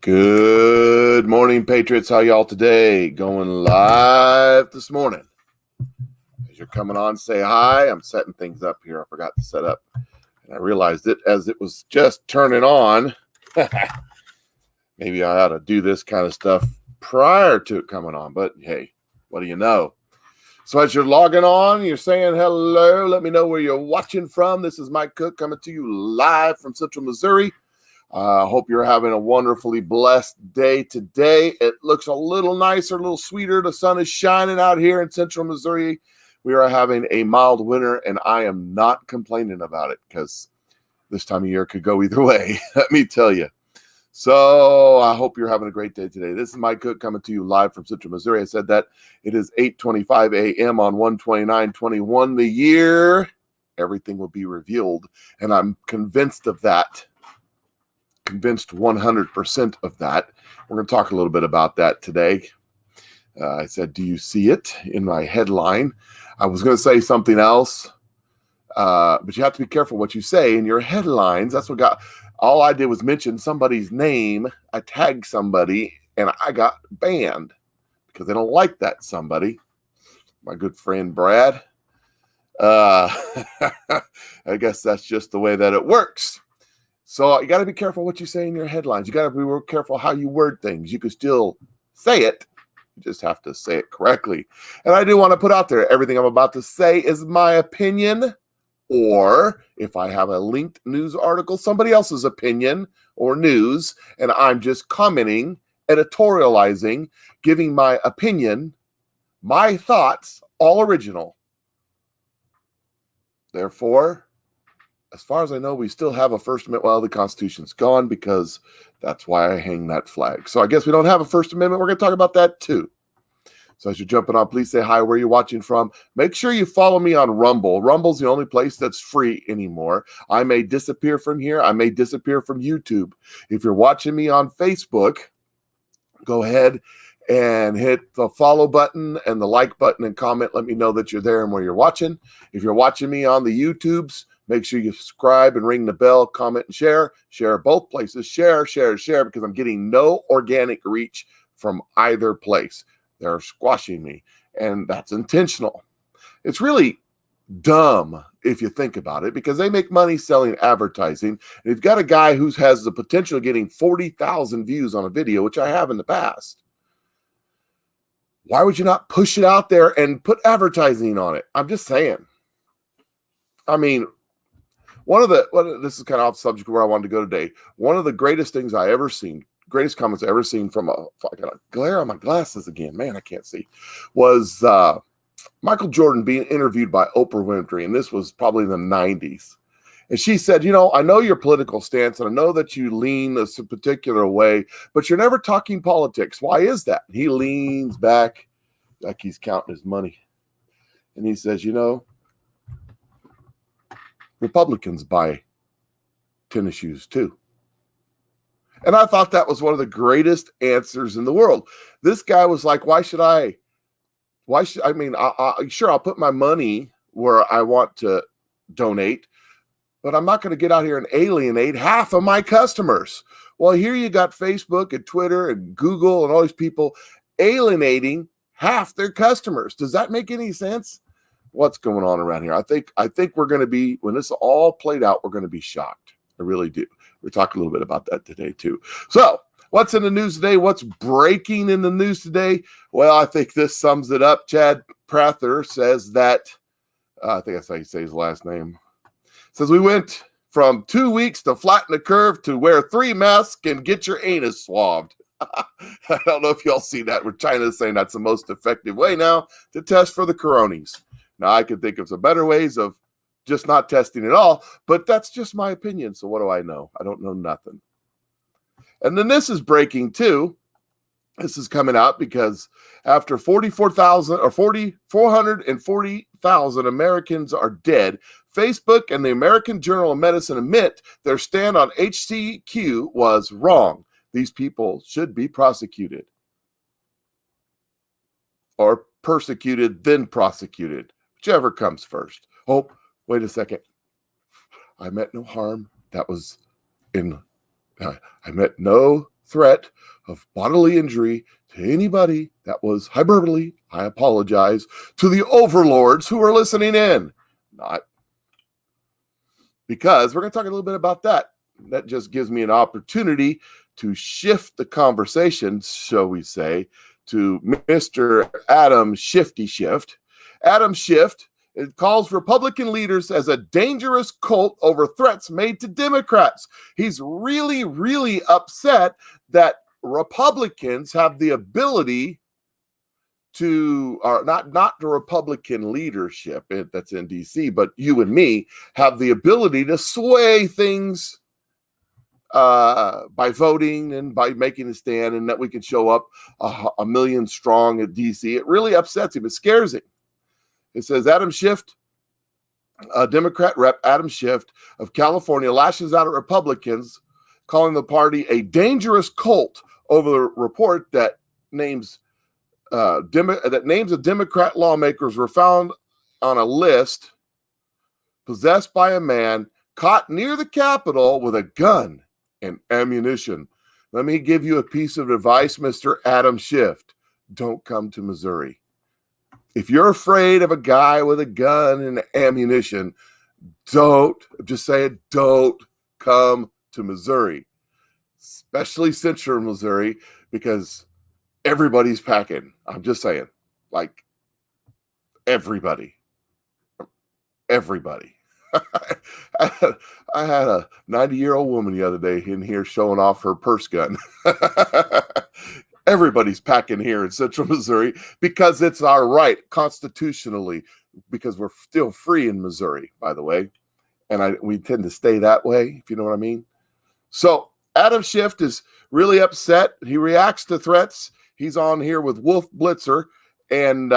Good morning, Patriots. How y'all today? Going live this morning. As you're coming on, say hi. I'm setting things up here. I forgot to set up. And I realized it as it was just turning on. Maybe I ought to do this kind of stuff prior to it coming on. But hey, what do you know? So as you're logging on, you're saying hello. Let me know where you're watching from. This is Mike Cook coming to you live from Central Missouri. I hope you're having a wonderfully blessed day today. It looks a little nicer, a little sweeter. The sun is shining out here in Central Missouri. We are having a mild winter, and I am not complaining about it because this time of year could go either way, let me tell you. So I hope you're having a great day today. This is Mike Cook coming to you live from Central Missouri. I said that it is 8:25 a.m. on 1/29/21. The year, everything will be revealed, and I'm convinced of that. Convinced 100% of that. We're going to talk a little bit about that today. I said, do you see it in my headline? I was going to say something else, but you have to be careful what you say in your headlines. That's what got, all I did was mention somebody's name. I tagged somebody and I got banned because they don't like that somebody. My good friend, Brad. I guess that's just the way that it works. So you got to be careful what you say in your headlines. You got to be real careful how you word things. You can still say it. You just have to say it correctly. And I do want to put out there, everything I'm about to say is my opinion, or if I have a linked news article, somebody else's opinion or news, and I'm just commenting, editorializing, giving my opinion, my thoughts, all original. Therefore, as far as I know, we still have a First Amendment. Well, the Constitution's gone because that's why I hang that flag. So I guess we don't have a First Amendment. We're going to talk about that too. So as you're jumping on, please say hi, where you're watching from. Make sure you follow me on Rumble. Rumble's the only place that's free anymore. I may disappear from here. I may disappear from YouTube. If you're watching me on Facebook, go ahead and hit the follow button and the like button and comment. Let me know that you're there and where you're watching. If you're watching me on the YouTubes, make sure you subscribe and ring the bell, comment, and share. Share both places. Share, because I'm getting no organic reach from either place. They're squashing me, and that's intentional. It's really dumb if you think about it because they make money selling advertising. And you've got a guy who has the potential of getting 40,000 views on a video, which I have in the past. Why would you not push it out there and put advertising on it? I'm just saying. I mean, this is kind of off subject where I wanted to go today. One of the greatest things I ever seen, greatest comments I ever seen from I got a glare on my glasses again. Man, I can't see. Was Michael Jordan being interviewed by Oprah Winfrey, and this was probably in the 90s. And she said, I know your political stance, and I know that you lean a particular way, but you're never talking politics. Why is that? He leans back like he's counting his money. And he says, Republicans buy tennis shoes too. And I thought that was one of the greatest answers in the world. This guy was like, sure, I'll put my money where I want to donate, but I'm not going to get out here and alienate half of my customers. Well, here you got Facebook and Twitter and Google and all these people alienating half their customers. Does that make any sense? What's going on around here? I think we're going to be, when this all played out, we're going to be shocked. I really do. We'll talk a little bit about that today too. So what's in the news today? What's breaking in the news today? Well, I think this sums it up. Chad Prather says that, I think that's how you say his last name, says we went from 2 weeks to flatten the curve to wear 3 masks and get your anus swabbed. I don't know if y'all see that. Where China's saying that's the most effective way now to test for the coronies. Now, I could think of some better ways of just not testing at all, but that's just my opinion. So what do I know? I don't know nothing. And then this is breaking too. This is coming out because after 440,000 Americans are dead, Facebook and the American Journal of Medicine admit their stand on HCQ was wrong. These people should be prosecuted. Or persecuted, then prosecuted. Whichever comes first. Oh, wait a second. I meant no harm. That was I meant no threat of bodily injury to anybody. That was hyperbole. I apologize to the overlords who are listening in. Not because we're going to talk a little bit about that. That just gives me an opportunity to shift the conversation, shall we say, to Mr. Adam Shifty Shift. Adam Shift, it calls Republican leaders as a dangerous cult over threats made to Democrats. He's really, really upset that Republicans have the ability to, or not the Republican leadership that's in DC, but you and me have the ability to sway things by voting and by making a stand, and that we can show up a million strong at DC. It really upsets him. It scares him. It says Adam Schiff, Democrat Rep Adam Schiff of California, lashes out at Republicans, calling the party a dangerous cult over the report that names of Democrat lawmakers were found on a list possessed by a man caught near the Capitol with a gun and ammunition. Let me give you a piece of advice, Mr. Adam Schiff. Don't come to Missouri. If you're afraid of a guy with a gun and ammunition, don't come to Missouri, especially central Missouri, because everybody's packing. I'm just saying, like everybody. I had a 90-year-old woman the other day in here showing off her purse gun. Everybody's packing here in central Missouri because it's our right constitutionally, because we're still free in Missouri, by the way. And we tend to stay that way, if you know what I mean. So Adam Schiff is really upset. He reacts to threats. He's on here with Wolf Blitzer, and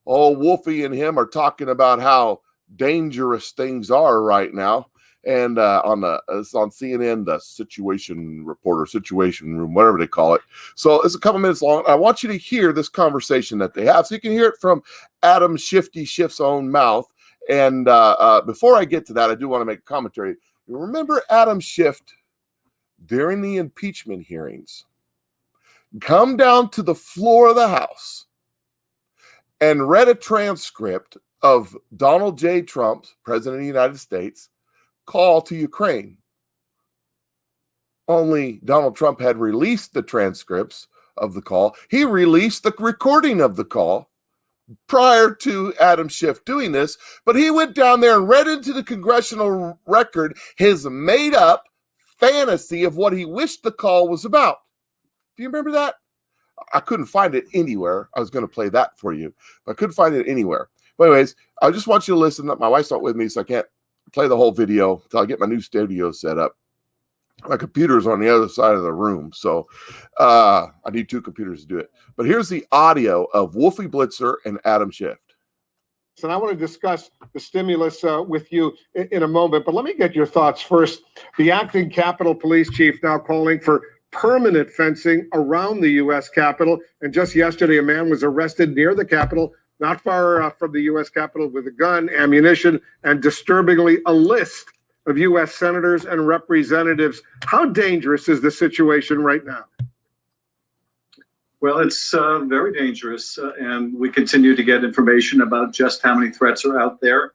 Wolfie and him are talking about how dangerous things are right now. And it's on CNN, the Situation Reporter, Situation Room, whatever they call it. So it's a couple minutes long. I want you to hear this conversation that they have, so you can hear it from Adam Shifty Schiff's own mouth. And before I get to that, I do want to make a commentary. You remember Adam Schiff during the impeachment hearings come down to the floor of the House and read a transcript of Donald J. Trump, President of the United States, call to Ukraine. Only Donald Trump had released the transcripts of the call. He released the recording of the call prior to Adam Schiff doing this, but he went down there and read into the congressional record his made-up fantasy of what he wished the call was about. Do you remember that? I couldn't find it anywhere. I was going to play that for you, but I couldn't find it anywhere. But anyways, I just want you to listen. My wife's not with me, so I can't play the whole video until I get my new studio set up. My computer's on the other side of the room, so I need two computers to do it. But here's the audio of Wolfie Blitzer and Adam Schiff. And I want to discuss the stimulus with you in a moment, but let me get your thoughts first. The acting Capitol Police Chief now calling for permanent fencing around the U.S. Capitol. And just yesterday, a man was arrested near the Capitol, not far from the U.S. Capitol, with a gun, ammunition, and disturbingly, a list of U.S. senators and representatives. How dangerous is the situation right now? Well, it's very dangerous, and we continue to get information about just how many threats are out there.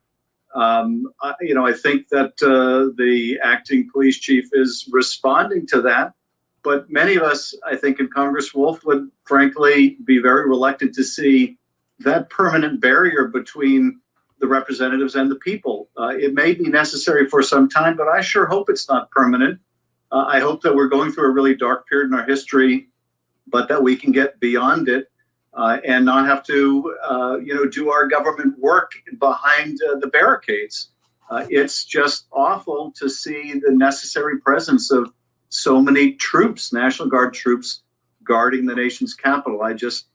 I think that the acting police chief is responding to that, but many of us, I think, in Congress, Wolf, would frankly be very reluctant to see that permanent barrier between the representatives and the people. It may be necessary for some time, but I sure hope it's not permanent. I hope that we're going through a really dark period in our history, but that we can get beyond it and not have to, do our government work behind the barricades. It's just awful to see the necessary presence of so many troops, National Guard troops, guarding the nation's capital. I just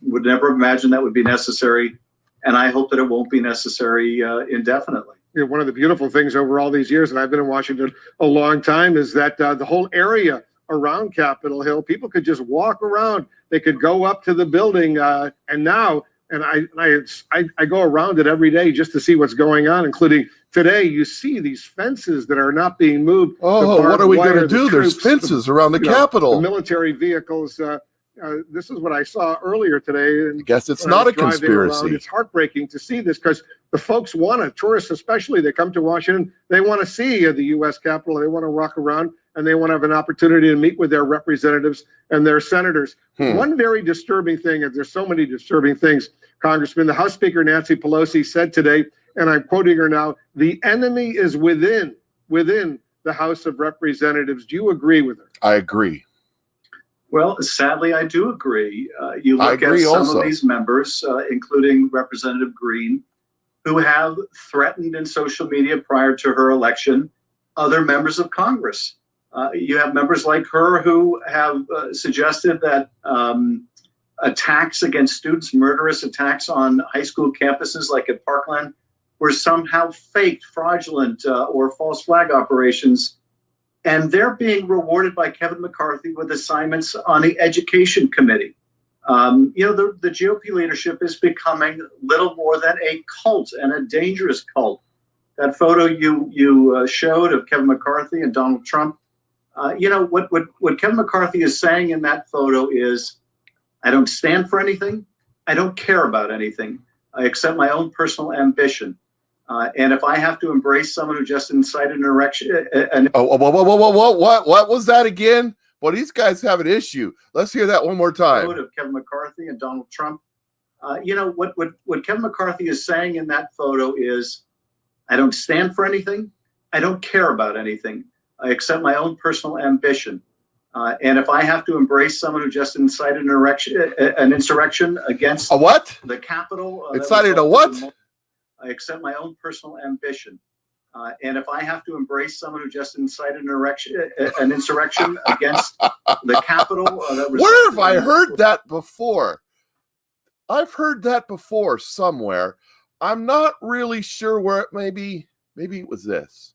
would never imagine that would be necessary, and I hope that it won't be necessary indefinitely. One of the beautiful things over all these years, and I've been in Washington a long time, is that the whole area around Capitol Hill, people could just walk around. They could go up to the building, and now And I go around it every day just to see what's going on, including today. You see these fences that are not being moved. Oh, what are we going to do? There's fences around the Capitol. The military vehicles. This is what I saw earlier today. And I guess it's not a conspiracy. It's heartbreaking to see this because the folks tourists especially, they come to Washington, they want to see the U.S. Capitol. They want to walk around and they want to have an opportunity to meet with their representatives and their senators. One very disturbing thing, and there's so many disturbing things, Congressman, the House Speaker Nancy Pelosi said today, and I'm quoting her now, "The enemy is within the House of Representatives." Do you agree with her? I agree. Well, sadly, I do agree. You look at some of these members, including Representative Green, who have threatened in social media prior to her election other members of Congress. You have members like her who have suggested that attacks against students, murderous attacks on high school campuses like at Parkland, were somehow faked, fraudulent, or false flag operations. And they're being rewarded by Kevin McCarthy with assignments on the Education Committee. The GOP leadership is becoming little more than a cult, and a dangerous cult. That photo you showed of Kevin McCarthy and Donald Trump, what Kevin McCarthy is saying in that photo is, I don't stand for anything. I don't care about anything. I accept my own personal ambition. And if I have to embrace someone who just incited an erection, what was that again? Well, these guys have an issue. Let's hear that one more time. Of Kevin McCarthy and Donald Trump. What Kevin McCarthy is saying in that photo is, I don't stand for anything. I don't care about anything. I accept my own personal ambition. And if I have to embrace someone who just incited an insurrection against the Capitol, incited a what? I accept my own personal ambition. And if I have to embrace someone who just incited an insurrection against the Capitol, where have I heard that before? I've heard that before somewhere. I'm not really sure where it may be. Maybe it was this.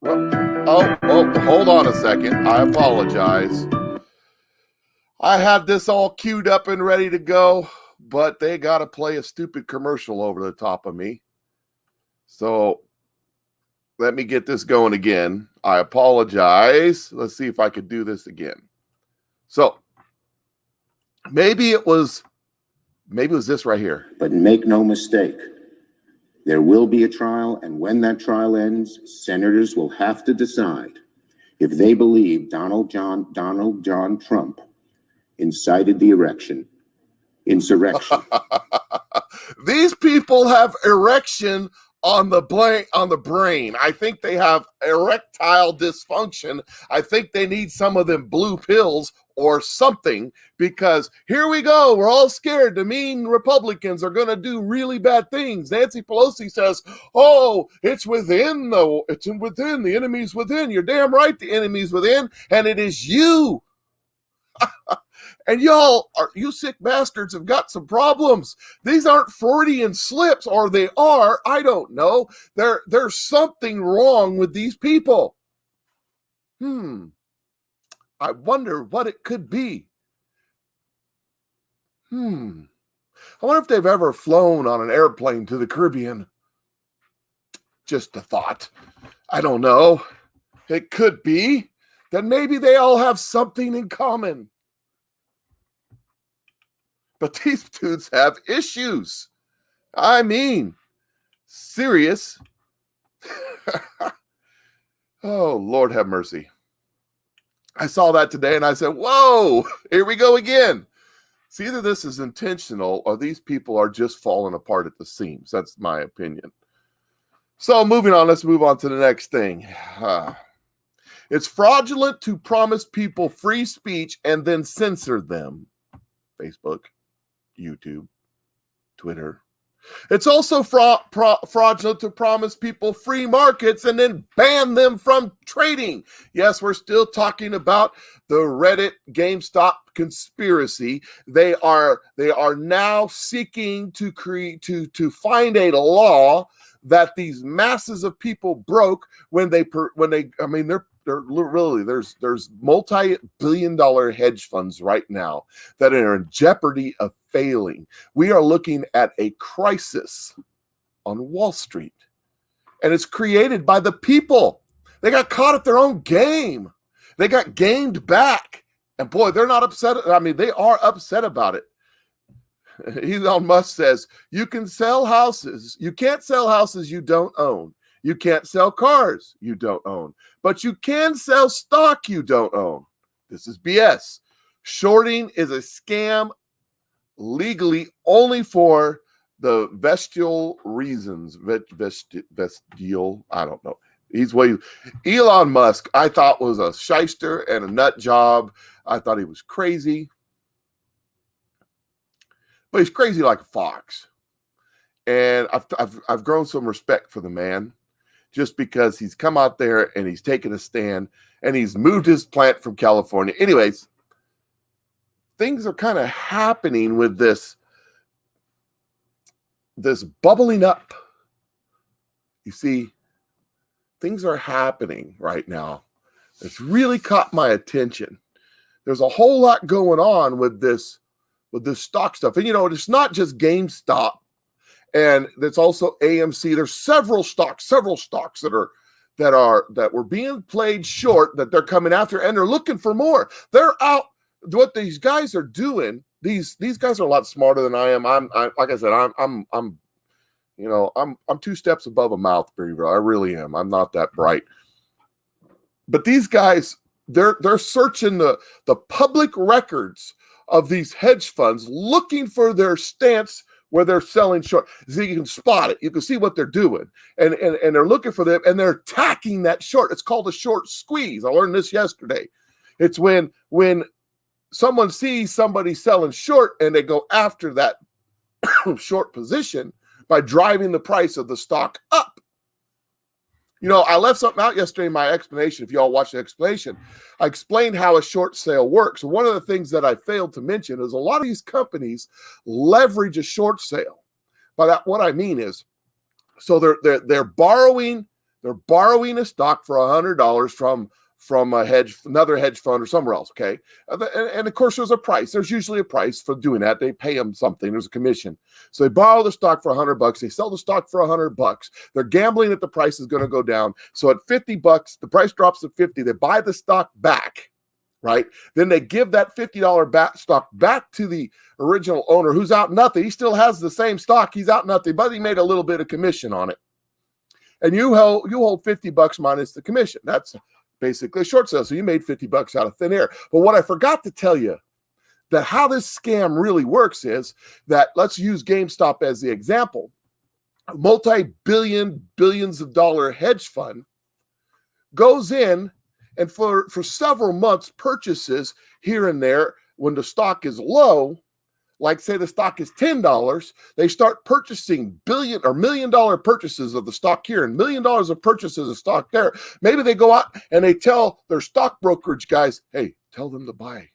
Hold on a second. I apologize. I had this all queued up and ready to go, but they got to play a stupid commercial over the top of me. So let me get this going again. I apologize. Let's see if I could do this again. So maybe it was this right here. But make no mistake, there will be a trial, and when that trial ends, senators will have to decide if they believe Donald John Trump incited the insurrection. These people have erection on the brain. I think they have erectile dysfunction. I think they need some of them blue pills or something, because here we go. We're all scared. The mean Republicans are going to do really bad things. Nancy Pelosi says, "Oh, it's within. The enemy's within." You're damn right. The enemy's within, and it is you. And you sick bastards have got some problems. These aren't Freudian slips, or they are. I don't know. There's something wrong with these people. I wonder what it could be. I wonder if they've ever flown on an airplane to the Caribbean. Just a thought. I don't know. It could be that maybe they all have something in common. But these dudes have issues. I mean, serious. Oh, Lord have mercy. I saw that today and I said, whoa, here we go again. See, either this is intentional or these people are just falling apart at the seams. That's my opinion. So moving on, let's move on to the next thing. It's fraudulent to promise people free speech and then censor them. Facebook, YouTube, Twitter. It's also fraudulent to promise people free markets and then ban them from trading. Yes, we're still talking about the Reddit GameStop conspiracy. They are now seeking to find a law that these masses of people broke when they're there's multi-billion-dollar hedge funds right now that are in jeopardy of failing. We are looking at a crisis on Wall Street, and it's created by the people. They got caught at their own game. They got gamed back, and boy, they're not upset. I mean, they are upset about it. Elon Musk says, you can sell houses. You can't sell houses you don't own. You can't sell cars you don't own, but you can sell stock you don't own. This is BS. Shorting is a scam legally only for the vestial reasons. Vestial, I don't know. Elon Musk, I thought was a shyster and a nut job. I thought he was crazy. But he's crazy like a fox. And I've grown some respect for the man just because he's come out there and he's taken a stand and he's moved his plant from California. Anyways, things are kind of happening with this bubbling up. You see, things are happening right now. It's really caught my attention. There's a whole lot going on with this stock stuff. And it's not just GameStop, and it's also AMC. There's several stocks that were being played short that they're coming after, and they're looking for more. They're out. What these guys are doing, these guys are a lot smarter than I am. I'm like I said, I'm 2 steps above a mouth breather. I really am. I'm not that bright. But these guys, they're searching the public records of these hedge funds, looking for their stance where they're selling short. So you can spot it. You can see what they're doing. And they're looking for them, and they're attacking that short. It's called a short squeeze. I learned this yesterday. It's when someone sees somebody selling short and they go after that short position by driving the price of the stock up. I left something out yesterday in my explanation. If y'all watch the explanation, I explained how a short sale works. One of the things that I failed to mention is a lot of these companies leverage a short sale. By that, what I mean is, so they're borrowing a stock for $100 from another hedge fund or somewhere else, okay? And of course, there's a price. There's usually a price for doing that. They pay them something. There's a commission. So they borrow the stock for $100. They sell the stock for $100. They're gambling that the price is going to go down. So at $50, the price drops to $50. They buy the stock back, right? Then they give that $50 stock back to the original owner, who's out nothing. He still has the same stock. He's out nothing, but he made a little bit of commission on it. And you hold $50 minus the commission. That's basically a short sale. So you made $50 out of thin air. But what I forgot to tell you, that how this scam really works is that, let's use GameStop as the example. A billions of dollar hedge fund goes in and for several months purchases here and there when the stock is low. Like say the stock is $10, they start purchasing $1 million purchases of the stock here and $1 million of purchases of stock there. Maybe they go out and they tell their stock brokerage guys, hey, tell them to buy.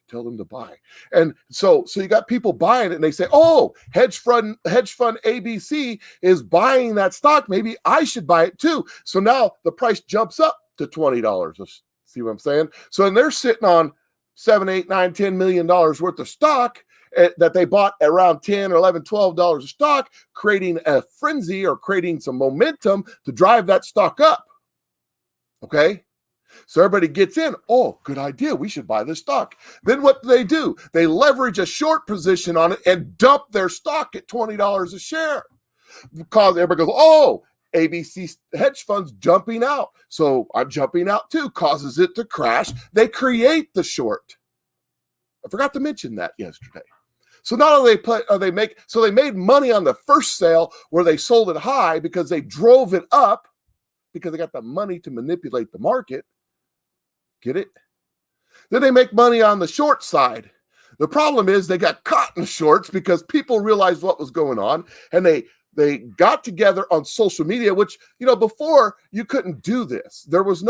And so you got people buying it, and they say, oh, hedge fund ABC is buying that stock. Maybe I should buy it too. So now the price jumps up to $20. See what I'm saying? So then they're sitting on $7, $8, $9, $10 million worth of stock that they bought around $10 or $11, $12 a stock, creating a frenzy or creating some momentum to drive that stock up. Okay? So everybody gets in. Oh, good idea. We should buy this stock. Then what do? They leverage a short position on it and dump their stock at $20 a share. Because everybody goes, oh, ABC hedge funds jumping out. So I'm jumping out too. Causes it to crash. They create the short. I forgot to mention that yesterday. So not only they made money on the first sale where they sold it high because they drove it up because they got the money to manipulate the market. Get it? Then they make money on the short side. The problem is they got caught in the shorts because people realized what was going on, and they got together on social media, which, before you couldn't do this. There was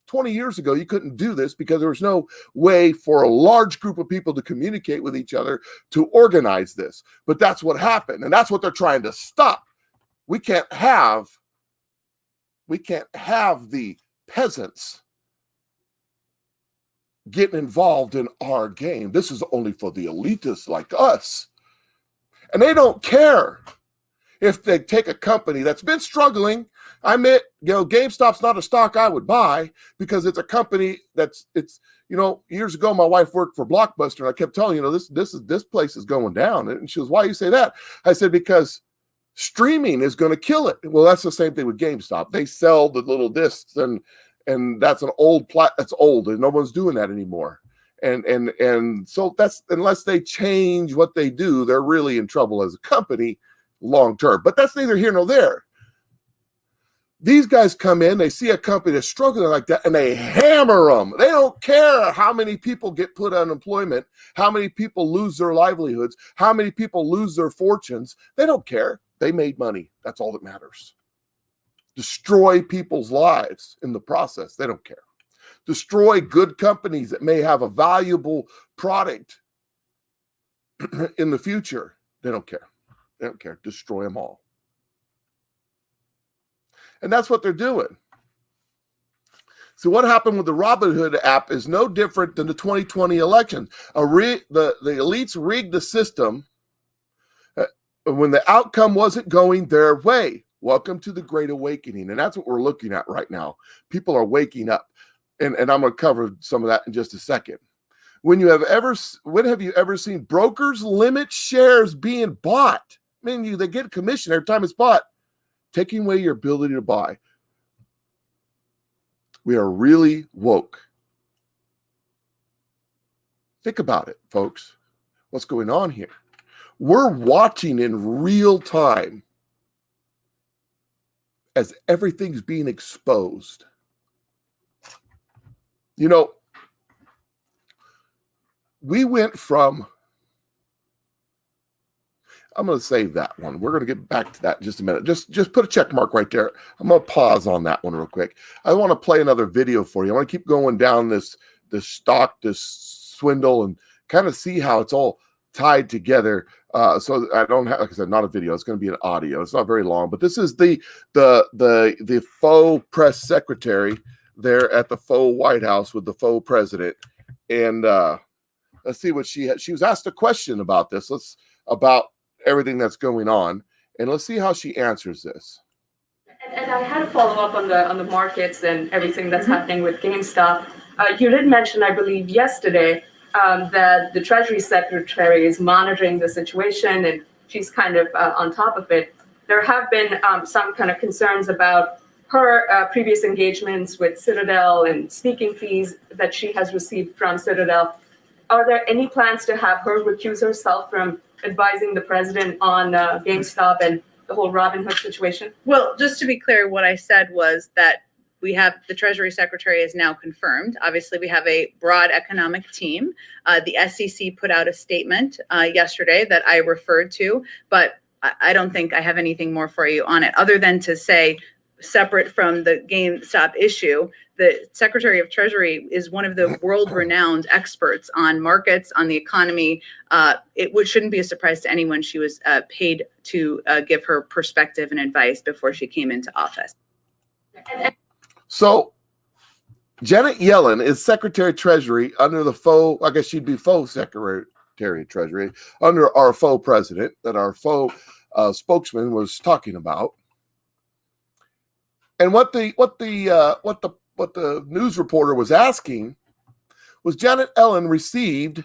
20 years ago, you couldn't do this because there was no way for a large group of people to communicate with each other to organize this. But that's what happened, and that's what they're trying to stop. We can't have the peasants getting involved in our game. This is only for the elitists like us. And they don't care if they take a company that's been struggling. I admit, GameStop's not a stock I would buy because it's a company years ago, my wife worked for Blockbuster, and I kept telling this place is going down. And she was, why do you say that? I said, because streaming is going to kill it. Well, that's the same thing with GameStop. They sell the little discs, and that's an old that's old, and no one's doing that anymore. And so that's, unless they change what they do, they're really in trouble as a company long term. But that's neither here nor there. These guys come in, they see a company that's struggling like that, and they hammer them. They don't care how many people get put on unemployment, how many people lose their livelihoods, how many people lose their fortunes. They don't care. They made money. That's all that matters. Destroy people's lives in the process. They don't care. Destroy good companies that may have a valuable product in the future. They don't care. They don't care. Destroy them all. And that's what they're doing. So what happened with the Robinhood app is no different than the 2020 election. The elites rigged the system when the outcome wasn't going their way. Welcome to the Great Awakening. And that's what we're looking at right now. People are waking up. And I'm going to cover some of that in just a second. When have you ever seen brokers limit shares being bought? I mean, they get a commission every time it's bought, taking away your ability to buy. We are really woke. Think about it, folks. What's going on here? We're watching in real time as everything's being exposed. We went from, I'm going to save that one. We're going to get back to that in just a minute. Just put a check mark right there. I'm going to pause on that one real quick. I want to play another video for you. I want to keep going down this stock, this swindle, and kind of see how it's all tied together. So I don't have, like I said, not a video. It's going to be an audio. It's not very long, but this is the faux press secretary there at the faux White House with the faux president. And let's see what she had. She was asked a question about this. About everything that's going on, and let's see how she answers this. And I had a follow up on the markets and everything that's happening with GameStop. You did mention, I believe, yesterday that the Treasury Secretary is monitoring the situation and she's kind of on top of it. There have been some kind of concerns about her previous engagements with Citadel and speaking fees that she has received from Citadel. Are there any plans to have her recuse herself from advising the president on GameStop and the whole Robinhood situation? Well, just to be clear, what I said was that we have the Treasury Secretary is now confirmed. Obviously, we have a broad economic team. The SEC put out a statement yesterday that I referred to, but I don't think I have anything more for you on it other than to say, separate from the GameStop issue, the Secretary of Treasury is one of the world-renowned experts on markets, on the economy. Shouldn't be a surprise to anyone she was paid to give her perspective and advice before she came into office. So Janet Yellen is Secretary of Treasury under the faux, I guess she'd be faux Secretary of Treasury under our faux president that our faux spokesman was talking about. And what the news reporter was asking was, Janet Yellen received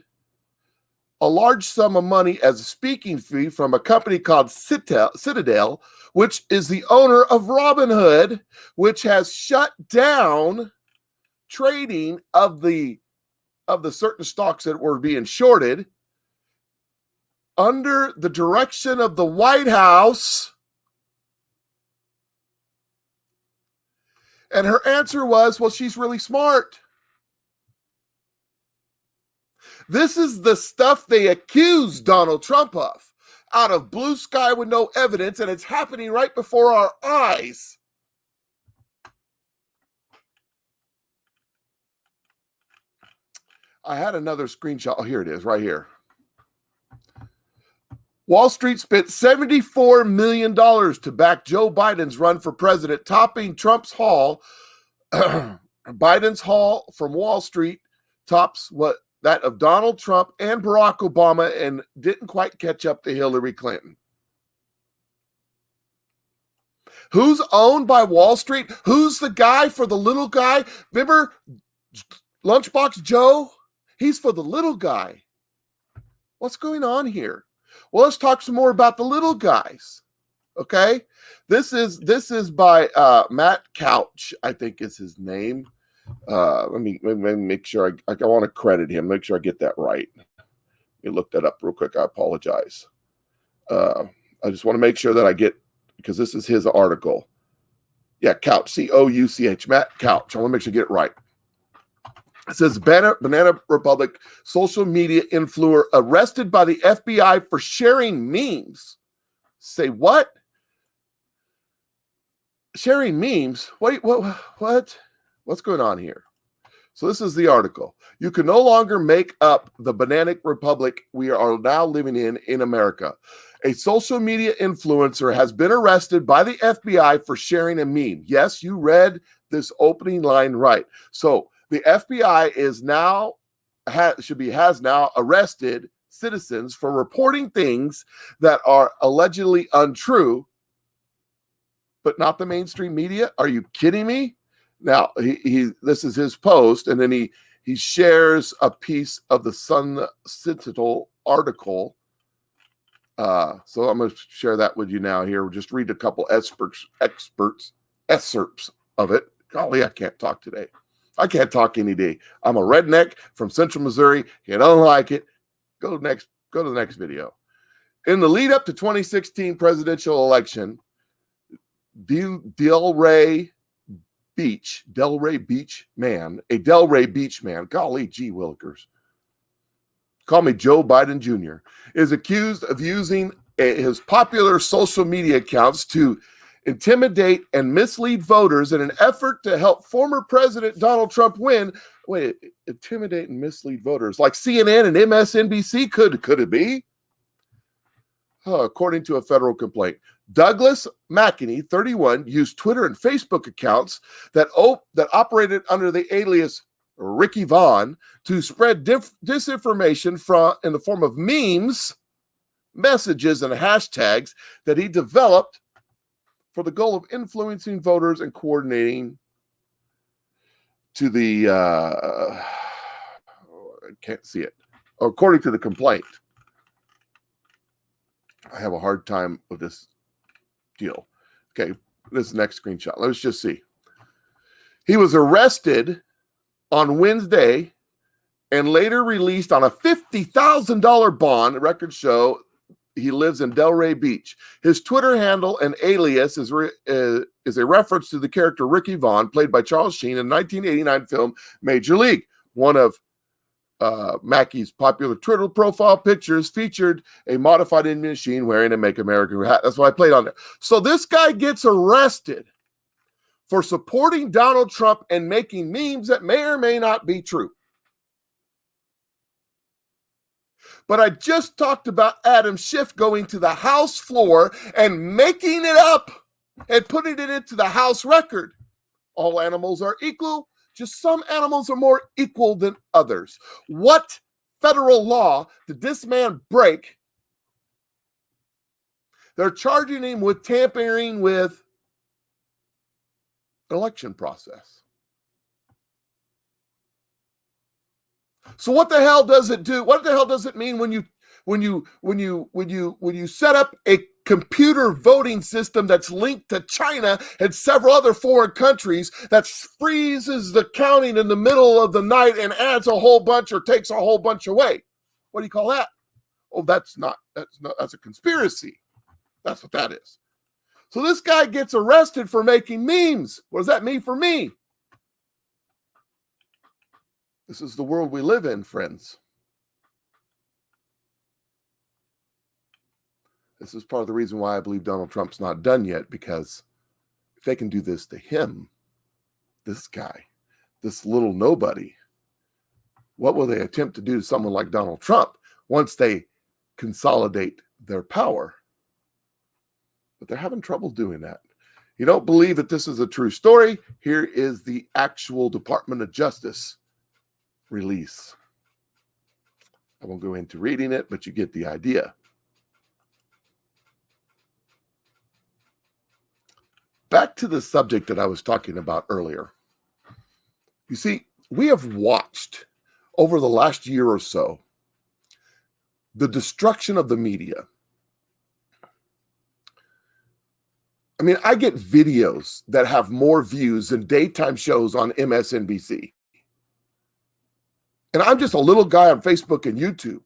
a large sum of money as a speaking fee from a company called Citadel, which is the owner of Robinhood, which has shut down trading of the certain stocks that were being shorted under the direction of the White House. And her answer was, well, she's really smart. This is the stuff they accused Donald Trump of, out of blue sky with no evidence, and it's happening right before our eyes. I had another screenshot. Oh, here it is, right here. Wall Street spent $74 million to back Joe Biden's run for president, topping Trump's haul Biden's haul from Wall Street tops what that of Donald Trump and Barack Obama and didn't quite catch up to Hillary Clinton. Who's owned by Wall Street? Who's the guy for the little guy? Remember Lunchbox Joe? He's for the little guy. What's going on here? Well, let's talk some more about the little guys. Okay, this is by Matt Couch, I think is his name. Let me make sure I want to credit him. Make sure I get that right. Let me look that up real quick. I apologize. I just want to make sure that I get, because this is his article. Yeah, Couch, Couch, Matt Couch. I want to make sure I get it right. It says Banana Republic social media influencer arrested by the FBI for sharing memes. Say what? Sharing memes? Wait, what? What's going on here? So this is the article. You can no longer make up the Banana Republic we are now living in America. A social media influencer has been arrested by the FBI for sharing a meme. Yes, you read this opening line right. So the FBI is now has now arrested citizens for reporting things that are allegedly untrue, but not the mainstream media. Are you kidding me? Now he this is his post, and then he shares a piece of the Sun Sentinel article. So I'm going to share that with you now. Here, just read a couple excerpts of it. Golly, I can't talk today. I can't talk any day. I'm a redneck from Central Missouri. You don't like it? Go to the next video. In the lead up to 2016 presidential election, Delray Beach man, golly gee willikers, call me Joe Biden Jr., is accused of using his popular social media accounts to intimidate and mislead voters in an effort to help former President Donald Trump win. Wait, intimidate and mislead voters like CNN and MSNBC? Could it be? According to a federal complaint, Douglas McEnany, 31, used Twitter and Facebook accounts that operated under the alias Ricky Vaughn to spread disinformation in the form of memes, messages, and hashtags that he developed for the goal of influencing voters and coordinating to the I can't see it. According to the complaint. I have a hard time with this deal. Okay, this next screenshot. Let's just see. He was arrested on Wednesday and later released on a $50,000 bond. Records show he lives in Delray Beach. His Twitter handle and alias is a reference to the character Ricky Vaughn, played by Charles Sheen in the 1989 film Major League. One of Mackey's popular Twitter profile pictures featured a modified Indian machine wearing a Make America hat. That's why I played on there. So this guy gets arrested for supporting Donald Trump and making memes that may or may not be true. But I just talked about Adam Schiff going to the House floor and making it up and putting it into the House record. All animals are equal. Just some animals are more equal than others. What federal law did this man break? They're charging him with tampering with the election process. So what the hell does it do? What the hell does it mean when you set up a computer voting system that's linked to China and several other foreign countries that freezes the counting in the middle of the night and adds a whole bunch or takes a whole bunch away? What do you call that? Oh, that's a conspiracy. That's what that is. So this guy gets arrested for making memes. What does that mean for me? This is the world we live in, friends. This is part of the reason why I believe Donald Trump's not done yet, because if they can do this to him, this guy, this little nobody, what will they attempt to do to someone like Donald Trump once they consolidate their power? But they're having trouble doing that. You don't believe that this is a true story? Here is the actual Department of Justice release. I won't go into reading it, but you get the idea. Back to the subject that I was talking about earlier. You see, we have watched over the last year or so the destruction of the media. I mean, I get videos that have more views than daytime shows on MSNBC. And I'm just a little guy on Facebook and YouTube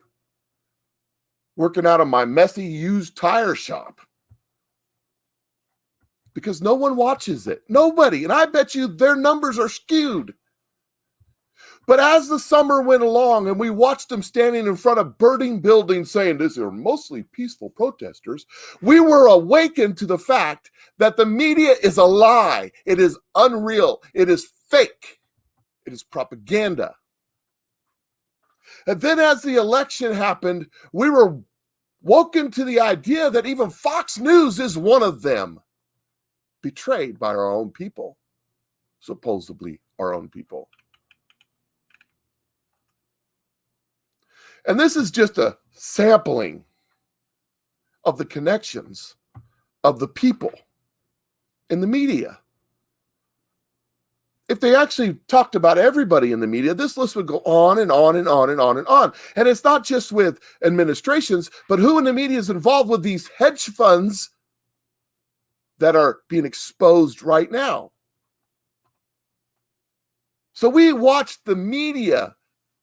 working out of my messy used tire shop because no one watches it. Nobody. And I bet you their numbers are skewed. But as the summer went along and we watched them standing in front of burning buildings saying these are mostly peaceful protesters, we were awakened to the fact that the media is a lie. It is unreal. It is fake. It is propaganda. And then as the election happened, we were woken to the idea that even Fox News is one of them, betrayed by our own people, supposedly our own people. And this is just a sampling of the connections of the people in the media. If they actually talked about everybody in the media, this list would go on and on and on and on and on. And it's not just with administrations, but who in the media is involved with these hedge funds that are being exposed right now. So we watched the media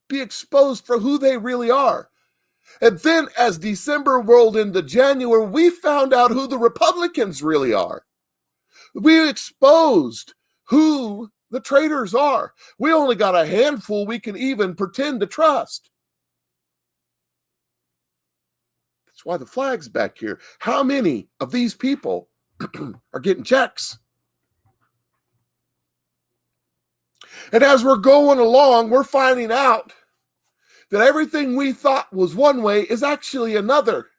be exposed for who they really are. And then as December rolled into January, we found out who the Republicans really are. We exposed who the traitors are. We only got a handful we can even pretend to trust. That's why the flag's back here. How many of these people are getting checks? And as we're going along, we're finding out that everything we thought was one way is actually another.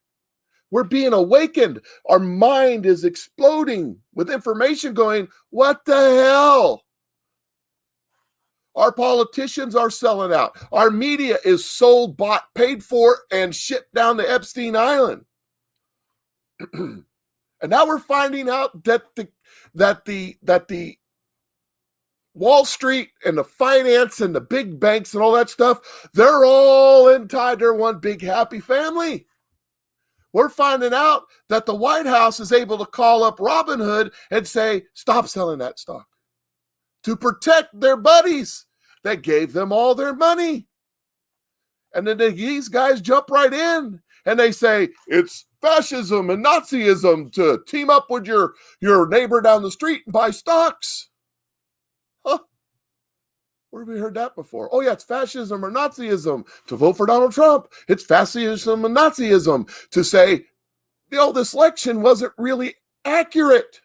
We're being awakened. Our mind is exploding with information going, what the hell? Our politicians are selling out. Our media is sold, bought, paid for, and shipped down to Epstein Island. And now we're finding out that the Wall Street and the finance and the big banks and all that stuff, they're all inside their one big happy family. We're finding out that the White House is able to call up Robinhood and say, stop selling that stock to protect their buddies that gave them all their money. And then these guys jump right in and they say, it's fascism and Nazism to team up with your neighbor down the street and buy stocks. Huh? Where have we heard that before? Oh, yeah, it's fascism or Nazism to vote for Donald Trump. It's fascism and Nazism to say, this election wasn't really accurate.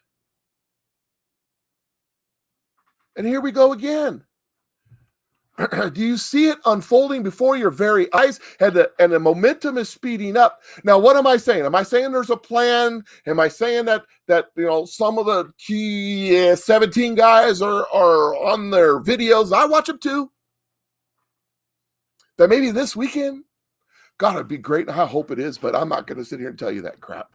And here we go again. Do you see it unfolding before your very eyes? And the momentum is speeding up. Now, what am I saying? Am I saying there's a plan? Am I saying that some of the key 17 guys are on their videos? I watch them too. That maybe this weekend? God, it'd be great. I hope it is, but I'm not going to sit here and tell you that crap.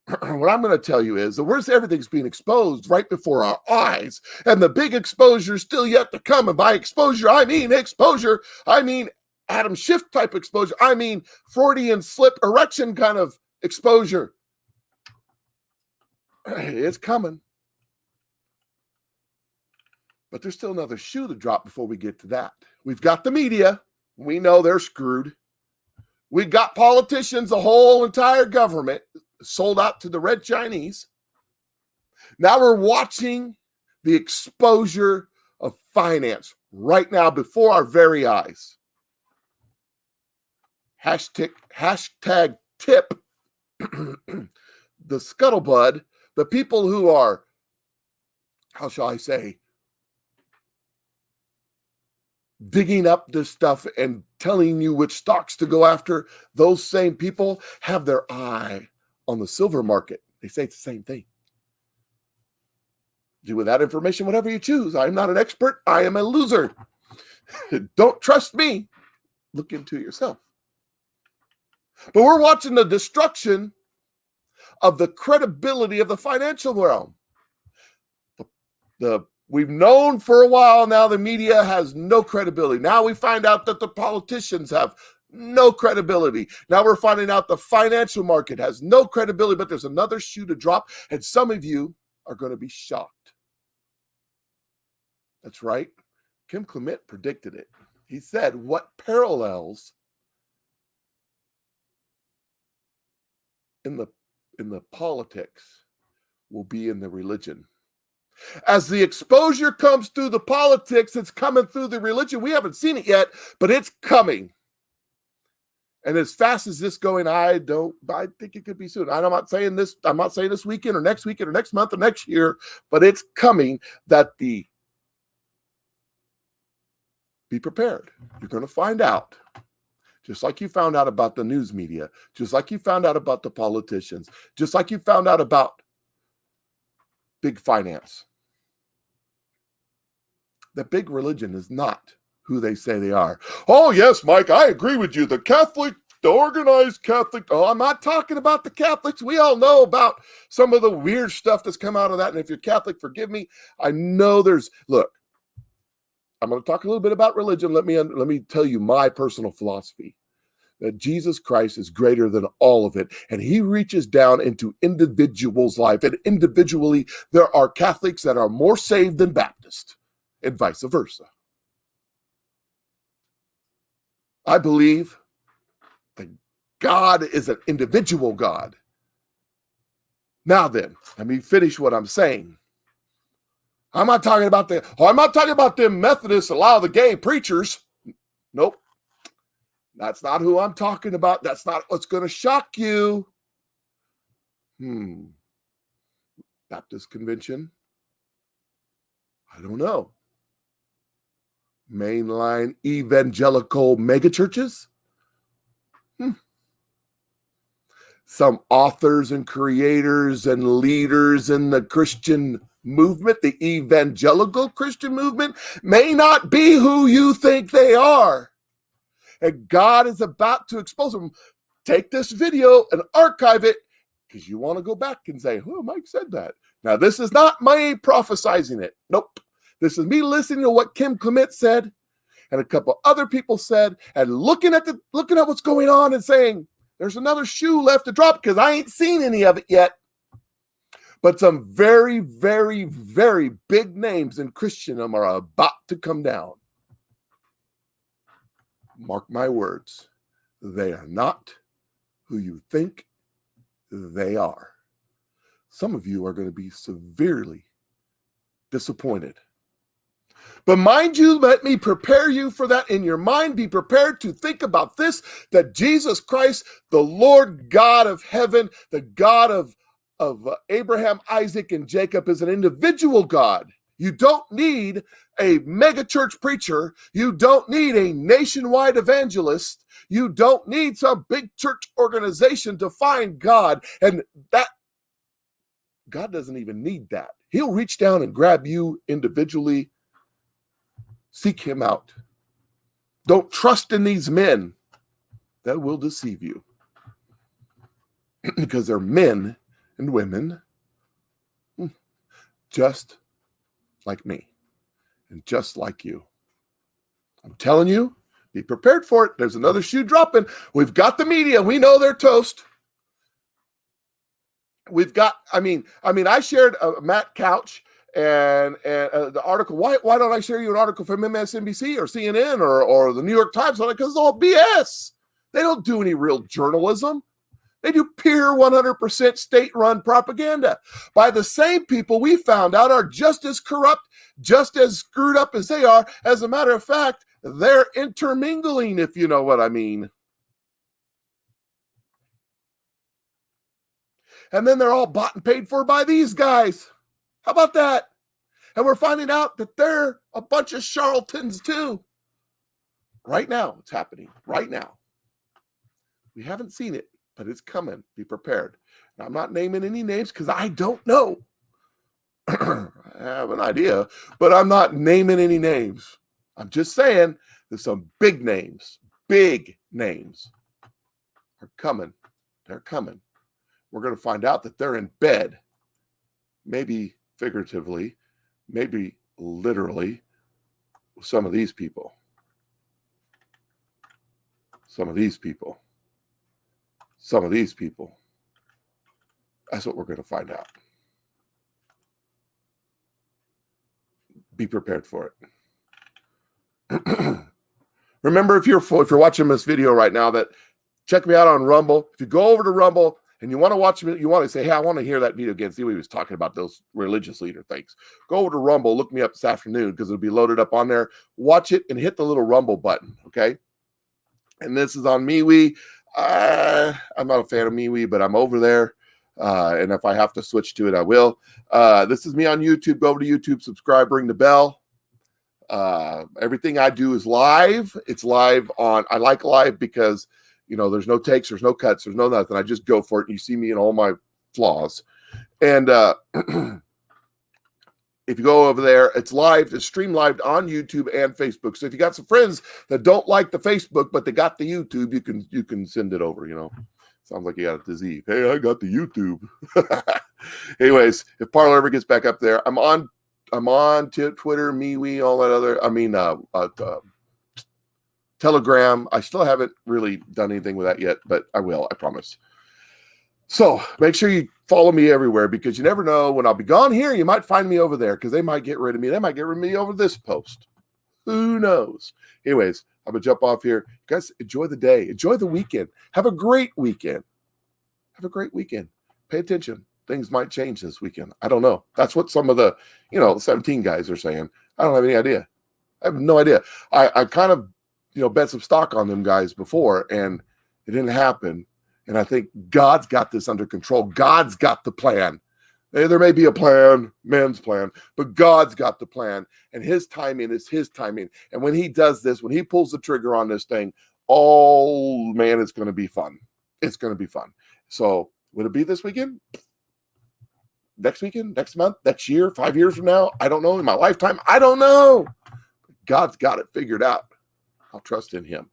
What I'm going to tell you is that everything's being exposed right before our eyes. And the big exposure is still yet to come. And by exposure, I mean Adam Schiff type exposure. I mean Freudian slip erection kind of exposure. It's coming. But there's still another shoe to drop before we get to that. We've got the media. We know they're screwed. We've got politicians, the whole entire government sold out to the red Chinese. Now we're watching the exposure of finance right now before our very eyes. Hashtag tip the scuttlebutt, the people who are, how shall I say, digging up this stuff and telling you which stocks to go after. Those same people have their eye on the silver market. They say it's the same thing. Do with that information whatever you choose. I'm not an expert. I am a loser. Don't trust me. Look into it yourself. But we're watching the destruction of the credibility of the financial realm. We've known for a while now the media has no credibility. Now we find out that the politicians have no credibility. Now we're finding out the financial market has no credibility, but there's another shoe to drop, and some of you are going to be shocked. That's right. Kim Clement predicted it. He said what parallels in the politics will be in the religion. As the exposure comes through the politics, it's coming through the religion. We haven't seen it yet, but it's coming. And as fast as this going, I think it could be soon. I'm not saying this weekend or next month or next year, but it's coming. Be prepared. You're going to find out. Just like you found out about the news media, just like you found out about the politicians, just like you found out about big finance. The big religion is not who they say they are. Oh, yes, Mike, I agree with you. The organized Catholic. Oh, I'm not talking about the Catholics. We all know about some of the weird stuff that's come out of that. And if you're Catholic, forgive me. I know look, I'm going to talk a little bit about religion. Let me tell you my personal philosophy. That Jesus Christ is greater than all of it. And he reaches down into individuals' life. And individually, there are Catholics that are more saved than Baptists, and vice versa. I believe that God is an individual God. Now then, let me finish what I'm saying. I'm not talking about them Methodists allow the gay preachers. Nope. That's not who I'm talking about. That's not what's going to shock you. Baptist convention? I don't know. Mainline evangelical megachurches? Some authors and creators and leaders in the Christian movement, the evangelical Christian movement, may not be who you think they are. And God is about to expose them. Take this video and archive it because you want to go back and say, oh, Mike said that. Now, this is not me prophesizing it. Nope. This is me listening to what Kim Clement said and a couple other people said and looking at what's going on and saying, there's another shoe left to drop because I ain't seen any of it yet. But some very, very, very big names in Christendom are about to come down. Mark my words, they are not who you think they are. Some of you are going to be severely disappointed. But mind you, let me prepare you for that in your mind. Be prepared to think about this, that Jesus Christ, the Lord God of heaven, the God of Abraham, Isaac, and Jacob is an individual God. You don't need a megachurch preacher. You don't need a nationwide evangelist. You don't need some big church organization to find God. And that God doesn't even need that. He'll reach down and grab you individually. Seek him out. Don't trust in these men that will deceive you. Because they're men and women just like me and just like you. I'm telling you, be prepared for it. There's another shoe dropping. We've got the media. We know they're toast. We've got, I shared Matt Couch and the article. Why don't I share you an article from MSNBC or CNN or the New York Times on it? Because it's all BS. They don't do any real journalism. They do pure 100% state-run propaganda by the same people we found out are just as corrupt, just as screwed up as they are. As a matter of fact, they're intermingling, if you know what I mean. And then they're all bought and paid for by these guys. How about that? And we're finding out that they're a bunch of charlatans too. Right now, it's happening. Right now. We haven't seen it, but it's coming. Be prepared. Now, I'm not naming any names because I don't know. I have an idea, but I'm not naming any names. I'm just saying there's some big names are coming. They're coming. We're going to find out that they're in bed, maybe figuratively, maybe literally, with some of these people. Some of these people. That's what we're going to find out. Be prepared for it. Remember, if you're watching this video right now, that check me out on Rumble. If you go over to Rumble and you want to watch me, you want to say, hey, I want to hear that video again, see what he was talking about, those religious leader things. Go over to Rumble, look me up this afternoon because it'll be loaded up on there. Watch it and hit the little Rumble button, okay? And this is on MeWe. I'm not a fan of MeWe, but I'm over there. And if I have to switch to it, I will. This is me on YouTube. Go over to YouTube, subscribe, ring the bell. Everything I do is live. It's live I like live because, there's no takes, there's no cuts, there's no nothing. I just go for it. And you see me in all my flaws. And if you go over there, it's live. It's streamed live on YouTube and Facebook. So if you got some friends that don't like the Facebook, but they got the YouTube, you can send it over, Sounds like you got a disease. Hey, I got the YouTube. Anyways, if Parler ever gets back up there, I'm on Twitter, MeWe, all that other. Telegram. I still haven't really done anything with that yet, but I will. I promise. So make sure you follow me everywhere because you never know when I'll be gone here. You might find me over there because they might get rid of me. They might get rid of me over this post. Who knows? Anyways, I'm going to jump off here. You guys, enjoy the day. Enjoy the weekend. Have a great weekend. Pay attention. Things might change this weekend. I don't know. That's what some of the, 17 guys are saying. I don't have any idea. I have no idea. I kind of, bet some stock on them guys before, and it didn't happen. And I think God's got this under control. God's got the plan. There may be a plan, man's plan, but God's got the plan, and his timing is his timing. And when he does this, when he pulls the trigger on this thing, it's going to be fun. It's going to be fun. So would it be this weekend? Next weekend? Next month? Next year? 5 years from now? I don't know. In my lifetime? I don't know. God's got it figured out. I'll trust in him.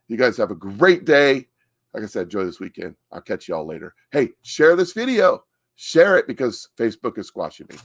You guys have a great day. Like I said, enjoy this weekend. I'll catch y'all later. Hey, share this video. Share it because Facebook is squashing me.